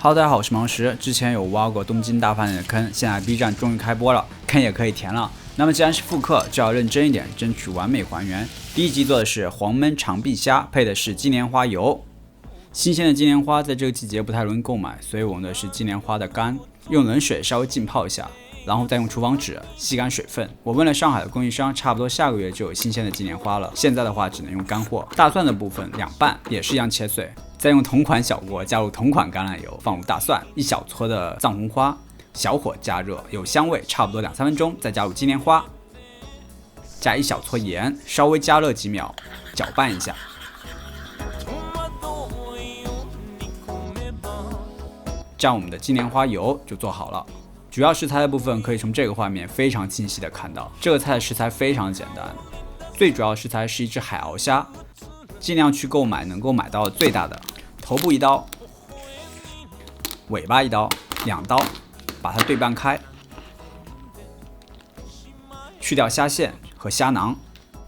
Hello， 大家好，我是芒石。之前有挖过东京大饭店的坑，现在 B 站终于开播了，坑也可以填了。那么既然是复刻，就要认真一点，争取完美还原。第一集做的是黄焖长臂虾，配的是金莲花油。新鲜的金莲花在这个季节不太容易购买，所以我用的是金莲花的干，用冷水稍微浸泡一下，然后再用厨房纸吸干水分。我问了上海的供应商，差不多下个月就有新鲜的金莲花了。现在的话只能用干货。大蒜的部分两半，也是一样切碎。再用同款小锅加入同款橄榄油，放入大蒜，一小撮的藏红花，小火加热，有香味，差不多2-3分钟，再加入金莲花，加一小撮盐，稍微加热几秒，搅拌一下。这样我们的金莲花油就做好了。主要食材的部分可以从这个画面非常清晰的看到，这个菜的食材非常简单，最主要的食材是一只海鳌虾，尽量去购买能够买到最大的。头部1刀，尾巴1刀，2刀，把它对半开，去掉虾线和虾囊。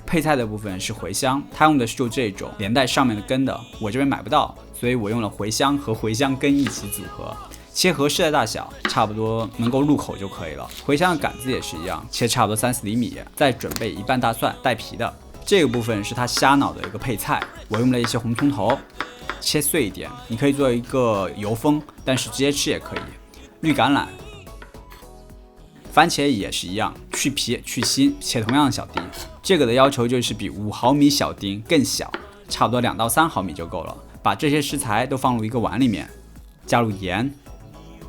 配菜的部分是茴香，它用的是就这种连带上面的根的，我这边买不到，所以我用了茴香和茴香根一起组合，切合适的大小，差不多能够入口就可以了。茴香的杆子也是一样，切差不多3-4厘米。再准备一半大蒜带皮的，这个部分是它虾脑的一个配菜，我用了一些红葱头。切碎一点，你可以做一个油封，但是直接吃也可以。绿橄榄、番茄也是一样，去皮去心，切同样的小丁。这个的要求就是比5毫米小丁更小，差不多2到3毫米就够了。把这些食材都放入一个碗里面，加入盐、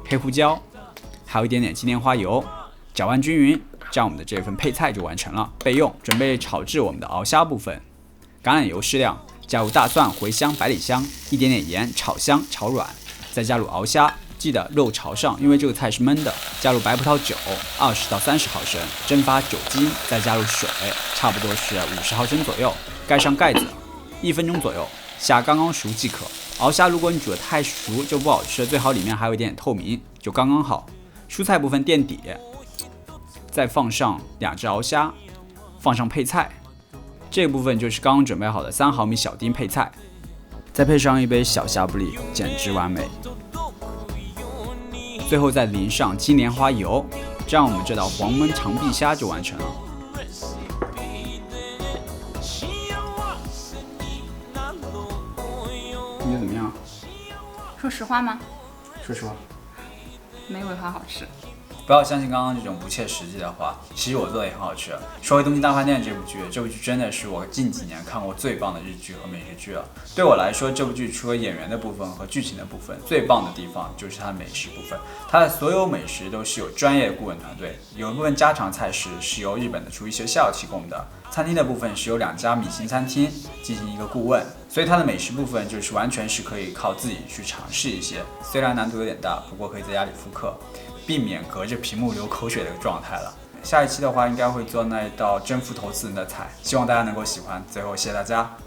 黑胡椒，还有一点点金莲花油，搅拌均匀，这样我们的这份配菜就完成了。备用。准备炒制我们的鳌虾部分，橄榄油适量。加入大蒜、茴香、百里香，一点点盐，炒香炒软，再加入鳌虾，记得肉朝上，因为这个菜是焖的。加入白葡萄酒20到30毫升，蒸发酒精，再加入水，差不多是50毫升左右，盖上盖子，1分钟左右，虾刚刚熟即可。鳌虾如果你煮得太熟就不好吃，最好里面还有一点点透明，就刚刚好。蔬菜部分垫底，再放上2只鳌虾，放上配菜。这个部分就是刚刚准备好的3毫米小丁配菜，再配上一杯小虾布利，简直完美。最后再淋上金莲花油，这样我们这道黄焖长臂虾就完成了。你觉得怎么样？说实话吗？说实话，没尾花好吃。不要相信刚刚这种不切实际的话，其实我做的也很好吃。说回《东京大饭店》这部剧真的是我近几年看过最棒的日剧和美食剧了。对我来说，这部剧除了演员的部分和剧情的部分，最棒的地方就是它的美食部分。它的所有美食都是有专业的顾问团队，有一部分家常菜式是由日本的厨艺学校提供的，餐厅的部分是由2家米其林餐厅进行一个顾问，所以它的美食部分就是完全是可以靠自己去尝试一些，虽然难度有点大，不过可以在家里复刻。避免隔着屏幕流口水的状态了。下一期的话，应该会做那一道征服头次人的菜，希望大家能够喜欢。最后，谢谢大家。